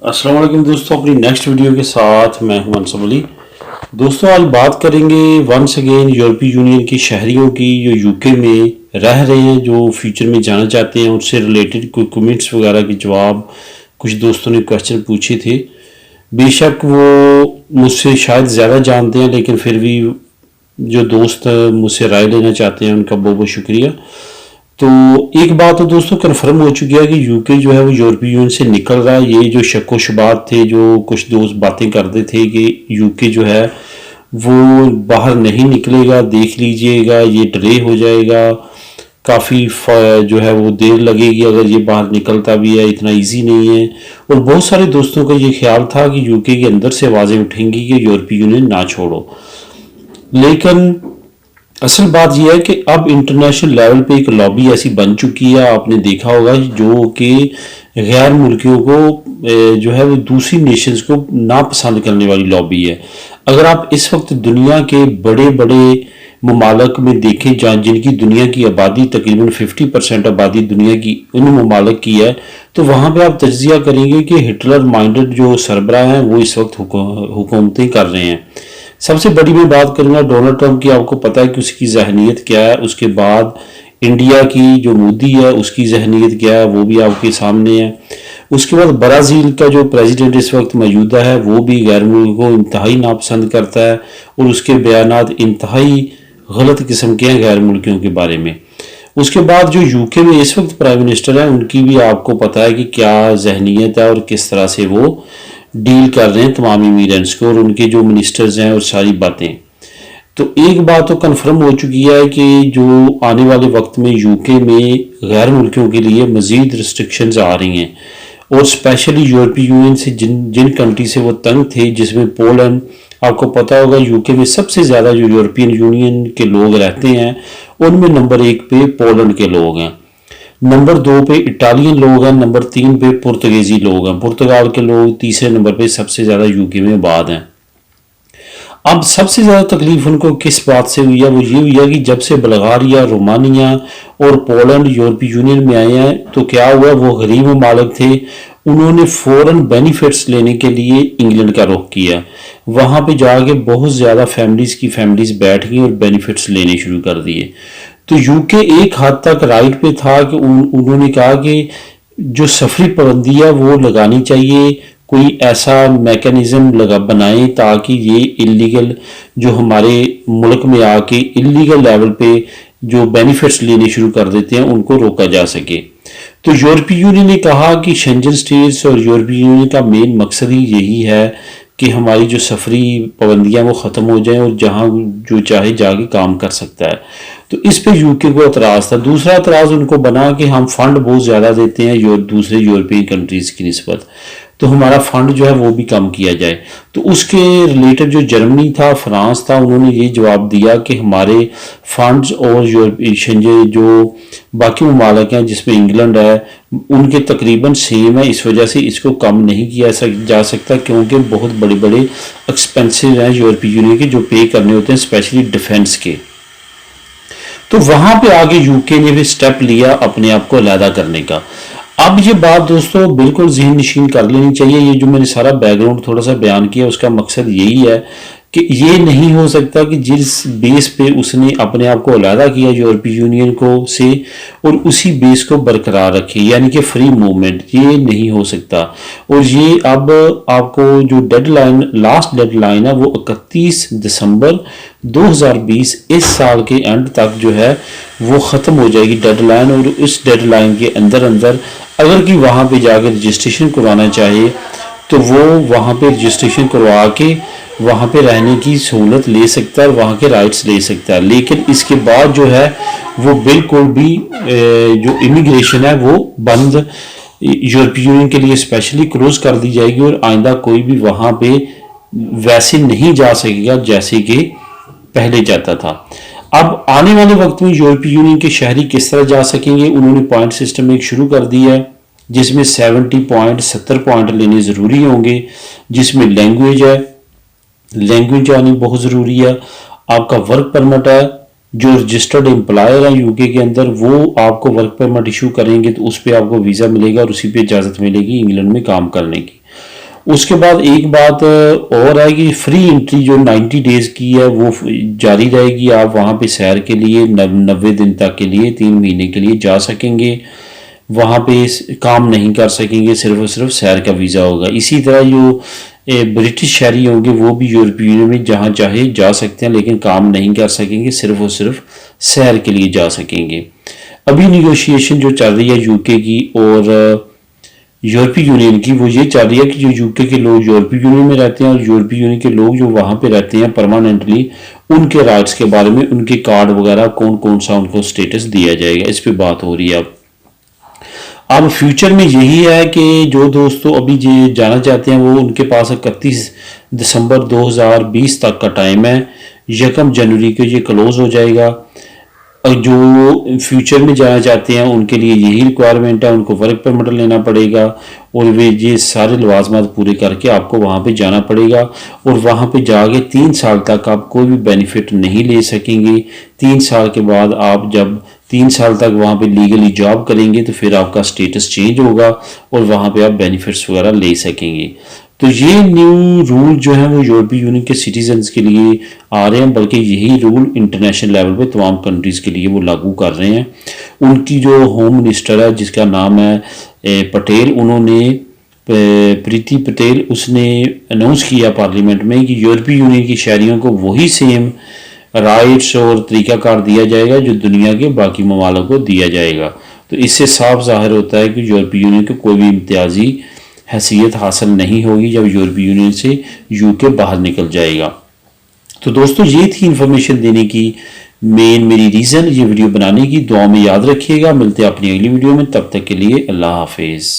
अस्सलाम वालेकुम दोस्तों, अपनी नेक्स्ट वीडियो के साथ मैं हूं मनसूब अली। दोस्तों आज बात करेंगे वंस अगेन यूरोपीय यूनियन के शहरियों की जो यूके में रह रहे हैं, जो फ्यूचर में जाना चाहते हैं, उससे रिलेटेड कोई कमेंट्स वगैरह के जवाब कुछ दोस्तों ने क्वेश्चन पूछे थे। बेशक वो मुझसे शायद ज़्यादा जानते हैं, लेकिन फिर भी जो दोस्त मुझसे राय लेना चाहते हैं उनका बहुत बहुत शुक्रिया। तो एक बात तो दोस्तों कन्फर्म हो चुकी है कि यूके जो है वो यूरोपीय यूनियन से निकल रहा है। ये जो शक व शुबात थे, जो कुछ दोस्त बातें करते थे कि यूके जो है वो बाहर नहीं निकलेगा, देख लीजिएगा ये डिले हो जाएगा, काफ़ी जो है वो देर लगेगी अगर ये बाहर निकलता भी है, इतना इजी नहीं है। और बहुत सारे दोस्तों का ये ख्याल था कि यूके के अंदर से आवाज़ें उठेंगी कि यूरोपीय यूनियन ना छोड़ो, लेकिन असल बात यह है कि अब इंटरनेशनल लेवल पे एक लॉबी ऐसी बन चुकी है, आपने देखा होगा, जो कि गैर मुल्कियों को जो है वो दूसरी नेशंस को नापसंद करने वाली लॉबी है। अगर आप इस वक्त दुनिया के बड़े बड़े ममालक में देखें जहाँ जिनकी दुनिया की आबादी तकरीबन 50% आबादी दुनिया की उन ममालक की है, तो वहाँ पे आप तज्जिया करेंगे कि हिटलर माइंडेड जो सरबराह हैं वो इस वक्त हुकूमतें कर रहे हैं। सबसे बड़ी मैं बात करूंगा डोनाल्ड ट्रंप की। आपको पता है कि उसकी जहनीत क्या है। उसके बाद इंडिया की जो मोदी है उसकी जहनीत क्या है, वो भी आपके सामने है। उसके बाद ब्राज़ील का जो प्रेसिडेंट इस वक्त मौजूदा है वो भी गैर मुल्क को इंतहाई नापसंद करता है और उसके बयानात इंतहाई गलत किस्म के हैं गैर मुल्कियों के बारे में। उसके बाद जो यूके में इस वक्त प्राइम मिनिस्टर है उनकी भी आपको पता है कि क्या जहनीत है और किस तरह से वो डील कर रहे हैं तमाम इमिग्रेंट्स को और उनके जो मिनिस्टर्स हैं और सारी बातें। तो एक बात तो कंफर्म हो चुकी है कि जो आने वाले वक्त में यूके में गैर मुल्कियों के लिए मज़ीद रिस्ट्रिक्शंस आ रही हैं, और स्पेशली यूरोपीय यूनियन से जिन कंट्री से वो तंग थे, जिसमें पोलैंड, आपको पता होगा यूके में सबसे ज़्यादा जो यूरोपियन यूनियन के लोग रहते हैं उनमें नंबर 1 पे पोलैंड के लोग हैं, नंबर 2 पे इटालियन लोग हैं, नंबर 3 पे पुर्तगाली लोग हैं, पुर्तगाल के लोग तीसरे नंबर पे सबसे ज़्यादा यूके में आबाद हैं। अब सबसे ज़्यादा तकलीफ उनको किस बात से हुई है, वो ये हुई है कि जब से बल्गारिया, रोमानिया और पोलैंड यूरोपीय यूनियन में आए हैं तो क्या हुआ, वो गरीब ममालिक थे, उन्होंने फ़ौरन बेनिफिट्स लेने के लिए इंग्लैंड का रुख किया। वहाँ पे जाके बहुत ज़्यादा फैमिलीज़ बैठ गई और बेनिफिट्स लेने शुरू कर दिए। तो यूके एक हद तक राइट पे था कि उन्होंने कहा कि जो सफरी पाबंदी है वो लगानी चाहिए, कोई ऐसा मैकेनिज्म बनाएं ताकि ये इलीगल जो हमारे मुल्क में आके इलीगल लेवल पे जो बेनिफिट्स लेने शुरू कर देते हैं उनको रोका जा सके। तो यूरोपीय यूनियन ने कहा कि शेंजन स्टेट्स और यूरोपीय यूनियन का मेन मकसद ही यही है कि हमारी जो सफरी पाबंदियाँ वो ख़त्म हो जाएं और जहाँ जो चाहे जाके काम कर सकता है। तो इस पे यूके को एतराज़ था। दूसरा एतराज़ उनको बना कि हम फंड बहुत ज़्यादा देते हैं दूसरे यूरोपियन कंट्रीज़ की निस्बत, तो हमारा फंड जो है वो भी कम किया जाए। तो उसके रिलेटेड जो जर्मनी था, फ्रांस था, उन्होंने ये जवाब दिया कि हमारे फंड्स और यूरोपियन जो बाकी ममालिक हैं जिसमें इंग्लैंड है उनके तकरीबन सेम है, इस वजह से इसको कम नहीं किया जा सकता क्योंकि बहुत बड़े बड़े एक्सपेंसिव हैं यूरोपीय यूनियन के जो पे करने होते हैं, स्पेशली डिफेंस के। तो वहां पे आगे यूके ने भी स्टेप लिया अपने आप को अलहदा करने का। अब ये बात दोस्तों बिल्कुल ज़हन नशीन कर लेनी चाहिए। ये जो मैंने सारा बैकग्राउंड थोड़ा सा बयान किया उसका मकसद यही है कि ये नहीं हो सकता कि जिस बेस पे उसने अपने आप को अलहदा किया यूरोपीय यूनियन को से और उसी बेस को बरकरार रखे, यानी कि फ्री मूवमेंट, ये नहीं हो सकता। और ये अब आपको जो डेडलाइन, लास्ट डेडलाइन है वो 31 दिसंबर 2020 इस साल के एंड तक जो है वो ख़त्म हो जाएगी डेडलाइन। और इस डेडलाइन के अंदर अगर कि वहाँ पे जाकर रजिस्ट्रेशन करवाना चाहे तो वो वहाँ पे रजिस्ट्रेशन करवा के वहाँ पे रहने की सहूलत ले सकता है और वहाँ के राइट्स ले सकता है। लेकिन इसके बाद जो है वो बिल्कुल भी जो इमिग्रेशन है वो बंद यूरोपीय यूनियन के लिए स्पेशली क्लोज कर दी जाएगी और आइंदा कोई भी वहाँ पे वैसे नहीं जा सकेगा जैसे कि पहले जाता था। अब आने वाले वक्त में यूरोपीय यूनियन के शहरी किस तरह जा सकेंगे, उन्होंने पॉइंट सिस्टम एक शुरू कर दिया है जिसमें 70 पॉइंट लेने ज़रूरी होंगे, जिसमें लैंग्वेज आनी बहुत ज़रूरी है, आपका वर्क परमिट है, जो रजिस्टर्ड एम्प्लॉयर है यूके के अंदर वो आपको वर्क परमिट इशू करेंगे तो उस पर आपको वीज़ा मिलेगा और उसी पे इजाज़त मिलेगी इंग्लैंड में काम करने की। उसके बाद एक बात और है कि फ्री एंट्री जो 90 डेज की है वो जारी रहेगी। आप वहाँ पे सैर के लिए 90 दिन तक के लिए 3 महीने के लिए जा सकेंगे, वहाँ पे काम नहीं कर सकेंगे, सिर्फ और सिर्फ सैर का वीज़ा होगा। इसी तरह जो ब्रिटिश शहरी होंगे वो भी यूरोपीय यूनियन में जहाँ चाहे जा सकते हैं, लेकिन काम नहीं कर सकेंगे, सिर्फ और सिर्फ सैर के लिए जा सकेंगे। अभी निगोशिएशन जो चल रही है यूके की और यूरोपीय यूनियन की, वो ये चल रही है कि जो यूके के लोग यूरोपीय यूनियन में रहते हैं और यूरोपीय यूनियन के लोग जो वहाँ पे रहते हैं परमानेंटली, उनके राइट्स के बारे में, उनके कार्ड वगैरह कौन कौन सा उनको स्टेटस दिया जाएगा, इस पे बात हो रही है। अब फ्यूचर में यही है कि जो दोस्तों अभी ये जाना चाहते हैं वो उनके पास 31 दिसंबर 2020 तक का टाइम है। 1 जनवरी को ये क्लोज हो जाएगा। और जो फ्यूचर में जाना चाहते हैं उनके लिए यही रिक्वायरमेंट है, उनको वर्क परमिट लेना पड़ेगा और वे ये सारे लवाजमात पूरे करके आपको वहाँ पे जाना पड़ेगा। और वहाँ पे जाके 3 साल तक आप कोई भी बेनिफिट नहीं ले सकेंगे। 3 साल के बाद आप जब 3 साल तक वहाँ पे लीगली जॉब करेंगे तो फिर आपका स्टेटस चेंज होगा और वहाँ पे आप बेनिफिट्स वगैरह ले सकेंगे। तो ये न्यू रूल जो है वो यूरोपीय यूनियन के सिटीजन्स के लिए आ रहे हैं, बल्कि यही रूल इंटरनेशनल लेवल पे तमाम कंट्रीज़ के लिए वो लागू कर रहे हैं। उनकी जो होम मिनिस्टर है जिसका नाम है पटेल, उन्होंने प्रीति पटेल, उसने अनाउंस किया पार्लियामेंट में कि यूरोपीय यूनियन की शहरियों को वही सेम राइट्स और तरीक़ाकार दिया जाएगा जो दुनिया के बाकी ममालिक को दिया जाएगा। तो इससे साफ ज़ाहिर होता है कि यूरोपीय यूनियन को कोई भी इम्तियाजी हैसियत हासिल नहीं होगी जब यूरोपीय यूनियन से यूके बाहर निकल जाएगा। तो दोस्तों ये थी इन्फॉर्मेशन देने की मेरी रीज़न ये वीडियो बनाने की। दुआ में याद रखिएगा। मिलते हैं अपनी अगली वीडियो में, तब तक के लिए अल्लाह हाफिज़।